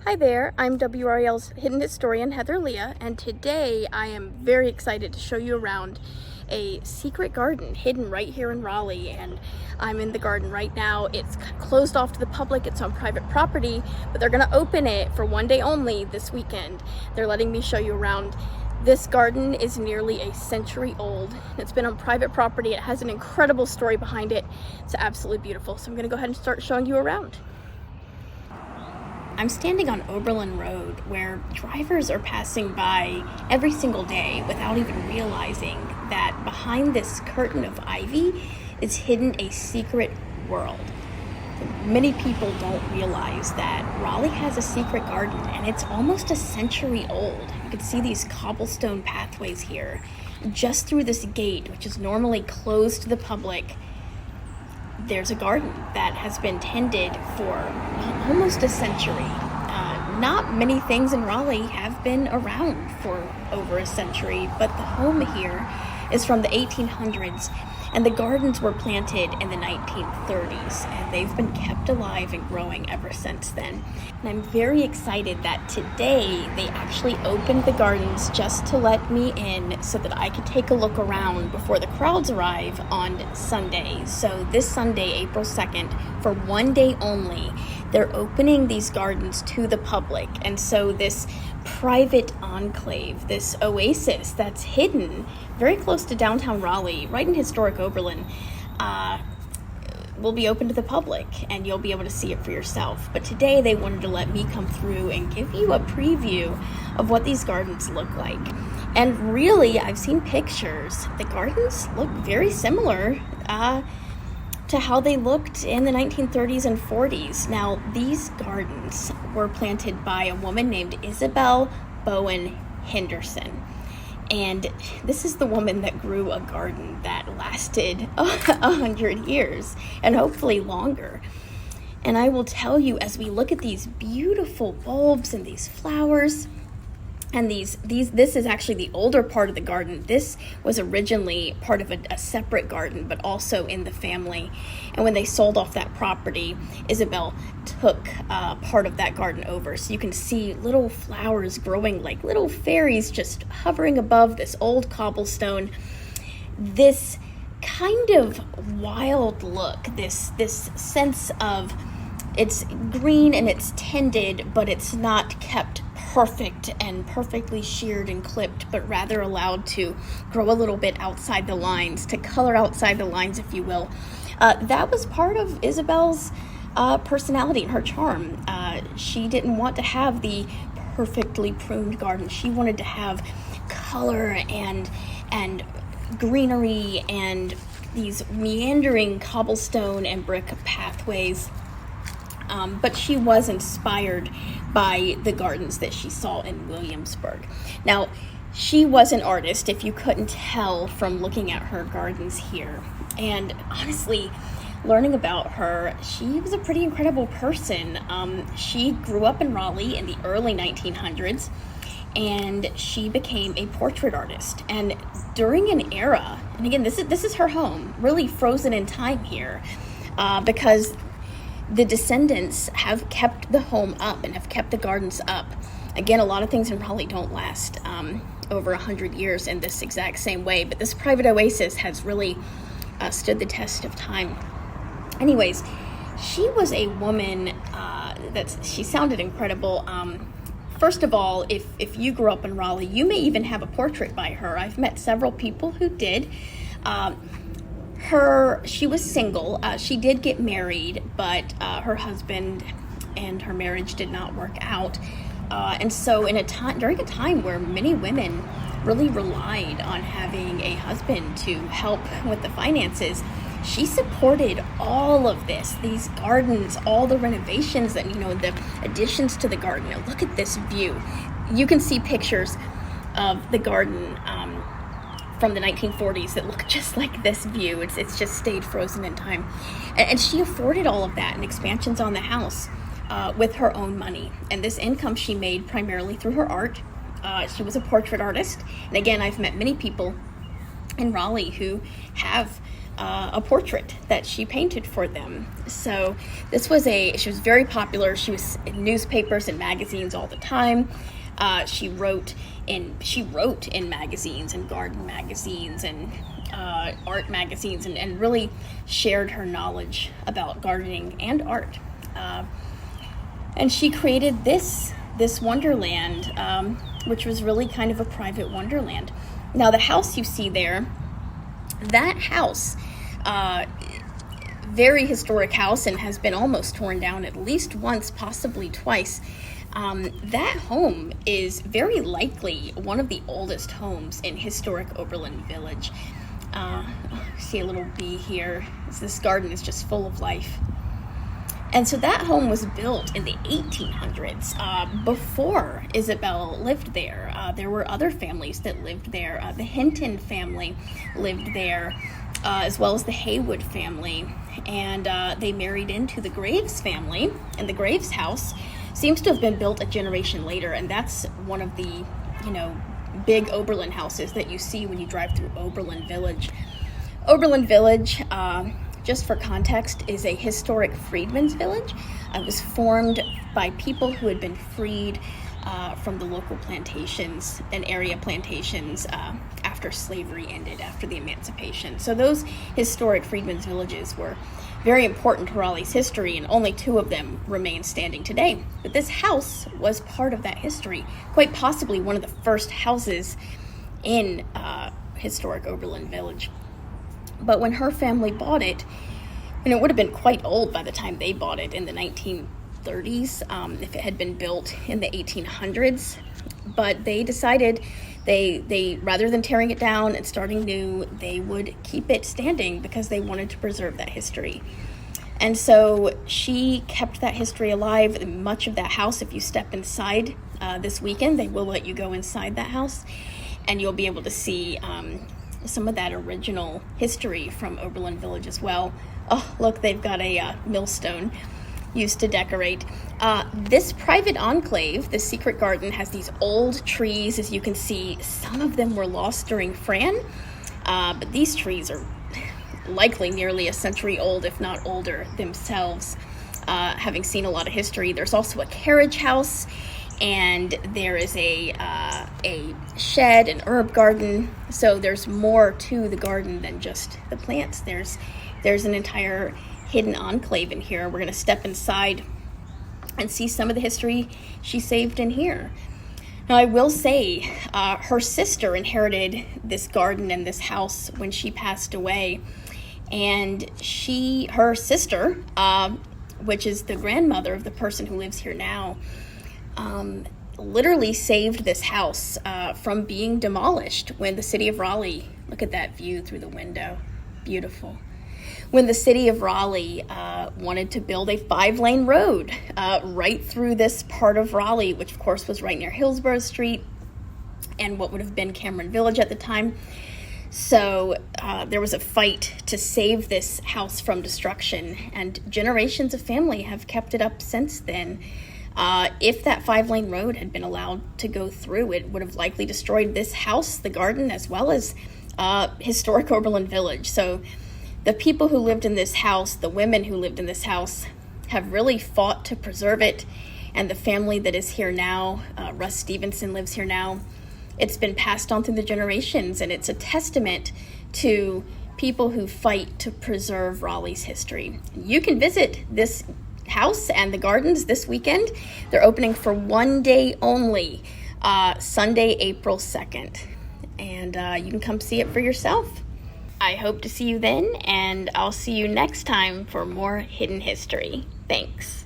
Hi there, I'm WRL's hidden historian Heather Leah, and today I am very excited to show you around a secret garden hidden right here in Raleigh. And I'm in the garden right now. It's closed off to the public, it's on private property, but they're gonna open it for one day only this weekend. They're letting me show you around. This garden is nearly a century old. It's been on private property. It has an incredible story behind it. It's absolutely beautiful. So I'm gonna go ahead and start showing you around. I'm standing on Oberlin Road, where drivers are passing by every single day without even realizing that behind this curtain of ivy is hidden a secret world. Many people don't realize that Raleigh has a secret garden, and it's almost a century old. You can see these cobblestone pathways here. Just through this gate, which is normally closed to the public, there's a garden that has been tended for almost a century. Not many things in Raleigh have been around for over a century, but the home here is from the 1800s, and the gardens were planted in the 1930s, and they've been kept alive and growing ever since then. And I'm very excited that today they actually opened the gardens just to let me in so that I could take a look around before the crowds arrive on Sunday. So this Sunday, April 2nd, for one day only, they're opening these gardens to the public. And so this private enclave, this oasis that's hidden very close to downtown Raleigh, right in historic Oberlin, will be open to the public, and you'll be able to see it for yourself. But today they wanted to let me come through and give you a preview of what these gardens look like. And really, I've seen pictures. The gardens look very similar to how they looked in the 1930s and 40s. Now, these gardens were planted by a woman named Isabel Bowen Henderson. And this is the woman that grew a garden that lasted 100 years and hopefully longer. And I will tell you, as we look at these beautiful bulbs and these flowers, and this is actually the older part of the garden. This was originally part of a separate garden, but also in the family. And when they sold off that property, Isabel took part of that garden over. So you can see little flowers growing like little fairies just hovering above this old cobblestone. This kind of wild look, this sense of it's green and it's tended, but it's not kept perfect and perfectly sheared and clipped, but rather allowed to grow a little bit outside the lines, to color outside the lines, if you will. That was part of Isabel's personality and her charm. She didn't want to have the perfectly pruned garden. She wanted to have color and greenery and these meandering cobblestone and brick pathways. But she was inspired by the gardens that she saw in Williamsburg. Now, she was an artist, if you couldn't tell from looking at her gardens here. And honestly, learning about her, she was a pretty incredible person. She grew up in Raleigh in the early 1900s, and she became a portrait artist. And during an era, and again, this is her home, really frozen in time here, because the descendants have kept the home up and have kept the gardens up. Again, a lot of things in Raleigh don't last over 100 years in this exact same way, but this private oasis has really stood the test of time. Anyways, she was a woman she sounded incredible. First of all, if you grew up in Raleigh, you may even have a portrait by her. I've met several people who did. She was single. She did get married, but her husband and her marriage did not work out. And so during a time where many women really relied on having a husband to help with the finances, she supported all of this, these gardens, all the renovations and, the additions to the garden. Now, look at this view. You can see pictures of the garden from the 1940s that look just like this view. It's just stayed frozen in time. And she afforded all of that and expansions on the house with her own money. And this income she made primarily through her art. She was a portrait artist. And again, I've met many people in Raleigh who have a portrait that she painted for them. So she was very popular. She was in newspapers and magazines all the time. She wrote in magazines and garden magazines and art magazines, and really shared her knowledge about gardening and art. And she created this wonderland, which was really kind of a private wonderland. Now, the house you see there, that house, very historic house, and has been almost torn down at least once, possibly twice. That home is very likely one of the oldest homes in historic Oberlin Village. See a little bee here. This garden is just full of life. And so that home was built in the 1800s, before Isabel lived there. There were other families that lived there. The Hinton family lived there, as well as the Haywood family. And they married into the Graves family, and the Graves house seems to have been built a generation later, and that's one of the, big Oberlin houses that you see when you drive through Oberlin Village. Oberlin Village, just for context, is a historic freedmen's village. It was formed by people who had been freed from the local plantations and area plantations after slavery ended, after the emancipation. So those historic freedmen's villages were very important to Raleigh's history, and only 2 of them remain standing today. But this house was part of that history, quite possibly one of the first houses in historic Oberlin Village. But when her family bought it, and it would have been quite old by the time they bought it in the 1930s, if it had been built in the 1800s, but they decided they rather than tearing it down and starting new, they would keep it standing because they wanted to preserve that history. And so she kept that history alive. Much of that house, if you step inside this weekend, they will let you go inside that house, and you'll be able to see some of that original history from Oberlin Village as well. Oh, look, they've got a millstone used to decorate. This private enclave, the secret garden, has these old trees. As you can see, some of them were lost during Fran, but these trees are likely nearly a century old, if not older themselves, having seen a lot of history. There's also a carriage house, and there is a shed, an herb garden. So there's more to the garden than just the plants. There's an entire hidden enclave in here. We're going to step inside and see some of the history she saved in here. Now, I will say her sister inherited this garden and this house when she passed away, and her sister, which is the grandmother of the person who lives here now, literally saved this house from being demolished when the city of Raleigh, look at that view through the window, beautiful. When the city of Raleigh wanted to build a 5-lane road right through this part of Raleigh, which of course was right near Hillsborough Street and what would have been Cameron Village at the time. So there was a fight to save this house from destruction, and generations of family have kept it up since then. If that 5-lane road had been allowed to go through, it would have likely destroyed this house, the garden, as well as historic Oberlin Village. So the people who lived in this house, the women who lived in this house, have really fought to preserve it. And the family that is here now, Russ Stevenson lives here now. It's been passed on through the generations, and it's a testament to people who fight to preserve Raleigh's history. You can visit this house and the gardens this weekend. They're opening for 1 day only, Sunday, April 2nd. And you can come see it for yourself. I hope to see you then, and I'll see you next time for more hidden history. Thanks.